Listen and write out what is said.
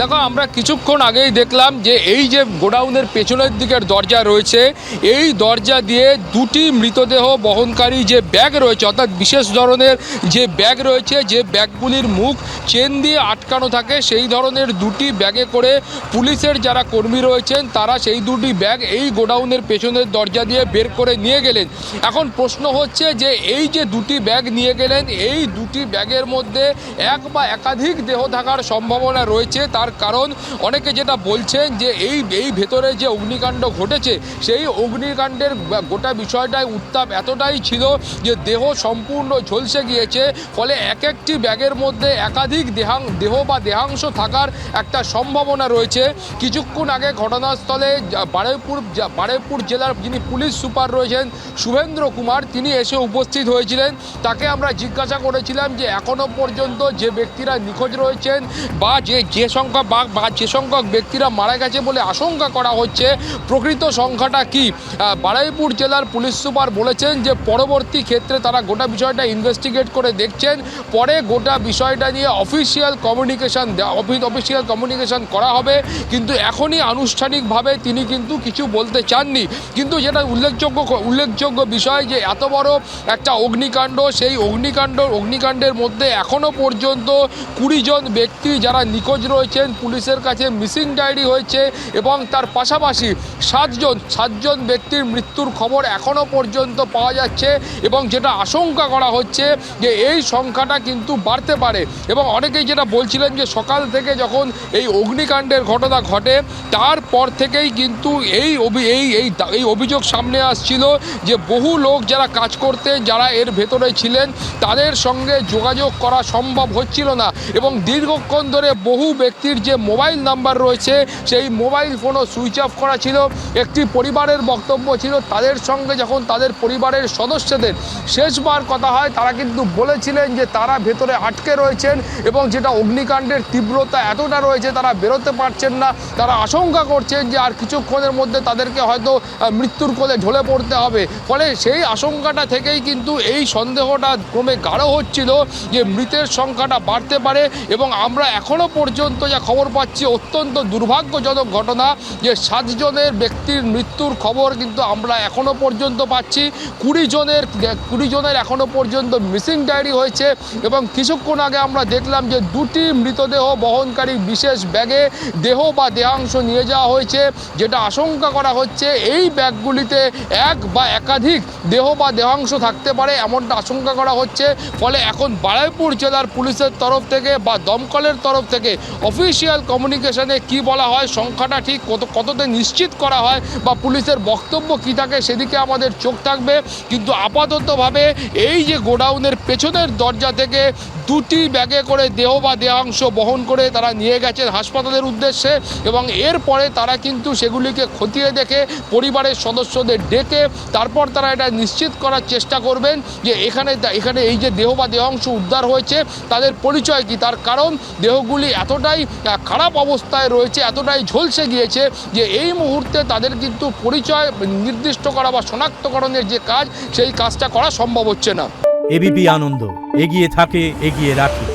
দেখো, আমরা কিছুক্ষণ আগেই দেখলাম যে এই যে গোডাউনের পেছনের দিকের দরজা রয়েছে, এই দরজা দিয়ে দুটি মৃতদেহ বহনকারী যে ব্যাগ রয়েছে, অর্থাৎ বিশেষ ধরনের যে ব্যাগ রয়েছে, যে ব্যাগগুলির মুখ চেন দিয়ে আটকানো থাকে, সেই ধরনের দুটি ব্যাগে করে পুলিশের যারা কর্মী রয়েছেন তারা সেই দুটি ব্যাগ এই গোডাউনের পেছনের দরজা দিয়ে বের করে নিয়ে গেলেন। এখন প্রশ্ন হচ্ছে যে এই যে দুটি ব্যাগ নিয়ে গেলেন, এই দুটি ব্যাগের মধ্যে এক বা একাধিক দেহ থাকার সম্ভাবনা রয়েছে। তার কারণ অনেকে যেটা বলছেন যে এই ভেতরে যে অগ্নিকাণ্ড ঘটেছে, সেই অগ্নিকাণ্ডের গোটা বিষয়টাই উত্তাপ এতটাই ছিল যে দেহ সম্পূর্ণ ঝলসে গিয়েছে। ফলে এক একটি ব্যাগের মধ্যে একাধিক দেহ বা দেহাংশ থাকার একটা সম্ভাবনা রয়েছে। কিছুক্ষণ আগে ঘটনাস্থলে বারুইপুর জেলার যিনি পুলিশ সুপার রয়েছেন শুভেন্দ্র কুমার, তিনি এসে উপস্থিত হয়েছিলেন। তাকে আমরা জিজ্ঞাসা করেছিলাম যে এখনও পর্যন্ত যে ব্যক্তিরা নিখোঁজ রয়েছেন বা যে সংখ্যক ব্যক্তিরা মারা গেছে বলে আশঙ্কা করা হচ্ছে, প্রকৃত সংখ্যাটা কি। বারুইপুর জেলার পুলিশ সুপার বলেছেন যে পরবর্তী ক্ষেত্রে তারা গোটা বিষয়টা ইনভেস্টিগেট করে দেখছেন, পরে গোটা বিষয়টা নিয়ে অফিসিয়াল কমিউনিকেশন করা হবে। কিন্তু এখনই আনুষ্ঠানিকভাবে তিনি কিন্তু কিছু বলতে চাননি। কিন্তু যেটা উল্লেখযোগ্য বিষয় যে এত বড় একটা অগ্নিকাণ্ড, সেই অগ্নিকাণ্ডের মধ্যে এখনও পর্যন্ত 20 জন ব্যক্তি যারা নিখোঁজ রয়েছেন, পুলিশের কাছে মিসিং ডায়েরি হয়েছে এবং তার পাশাপাশি 7 জন ব্যক্তির মৃত্যুর খবর এখনও পর্যন্ত পাওয়া যাচ্ছে এবং যেটা আশঙ্কা করা হচ্ছে যে এই সংখ্যাটা কিন্তু বাড়তে পারে। এবং অনেকেই যেটা বলছিলেন যে সকাল থেকে যখন এই অগ্নিকাণ্ডের ঘটনা ঘটে তারপর থেকেই কিন্তু এই অভিযোগ সামনে আসছিল যে বহু লোক যারা কাজ করতেন, যারা এর ভেতরে ছিলেন, তাদের সঙ্গে যোগাযোগ করা সম্ভব হচ্ছিল না এবং দীর্ঘক্ষণ ধরে বহু ব্যক্তির যে মোবাইল নাম্বার রয়েছে সেই মোবাইল ফোনও সুইচ অফ করা ছিল। একটি পরিবারের বক্তব্য ছিল তাদের সঙ্গে যখন তাদের পরিবারের সদস্যদের শেষবার কথা হয়, তারা কিন্তু বলেছিলেন যে তারা ভেতরে আটকে রয়েছেন এবং যেটা অগ্নিকাণ্ডের তীব্রতা এতটা রয়েছে তারা বেরোতে পারছেন না। তারা আশঙ্কা করছেন যে আর কিছুক্ষণের মধ্যে তাদেরকে হয়তো মৃত্যুর কোলে ঢলে পড়তে হবে। ফলে সেই আশঙ্কাটা থেকেই কিন্তু এই সন্দেহটা ক্রমে গাঢ় হচ্ছিল যে মৃতের সংখ্যাটা বাড়তে পারে। এবং আমরা এখনও পর্যন্ত যা খবর পাচ্ছি, অত্যন্ত দুর্ভাগ্যজনক ঘটনা যে 7 জনের ব্যক্তির মৃত্যুর খবর কিন্তু আমরা এখনও পর্যন্ত পাচ্ছি। 20 জনের এখনও পর্যন্ত মিসিং ডায়েরি হয়েছে এবং কিছুক্ষণ আগে আমরা দেখলাম যে দুটি মৃতদেহ বহনকারী বিশেষ ব্যাগে দেহ বা দেহাংশ নিয়ে যাওয়া হয়েছে। যেটা আশঙ্কা করা হচ্ছে এই ব্যাগগুলিতে এক বা একাধিক দেহ বা দেহাংশ থাকতে পারে, এমনটা আশঙ্কা করা হচ্ছে। ফলে এখন বারুইপুর জেলার পুলিশের তরফ থেকে বা দমকলের তরফ থেকে অফিসিয়াল কমিউনিকেশনে কি বলা হয়, সংখ্যাটা ঠিক কততে নিশ্চিত করা হয় বা পুলিশের বক্তব্য কী থাকে সেদিকে আমাদের চোখ থাকবে। কিন্তু আপাততভাবে এই যে গোডাউনের পেছনের দরজা থেকে দুটি ব্যাগে করে দেহ বা দেহাংশ বহন করে তারা নিয়ে গেছেন হাসপাতালের উদ্দেশ্যে এবং এরপরে তারা কিন্তু সেগুলিকে খতিয়ে দেখে পরিবারের সদস্যদের ডেকে তারপর তারা এটা নিশ্চিত করার চেষ্টা করবেন যে এখানে এই যে দেহ বা দেহাংশ উদ্ধার হয়েছে তাদের পরিচয় কী। তার কারণ দেহগুলি এতটাই খারাপ অবস্থায় রয়েছে, এতটাই ঝলসে গিয়েছে যে এই মুহূর্তে তাদের কিন্তু পরিচয় নির্দিষ্ট করা বা শনাক্তকরণের যে কাজ, সেই কাজটা করা সম্ভব হচ্ছে না। এবিপি আনন্দ এগিয়ে থাকে, এগিয়ে রাখে।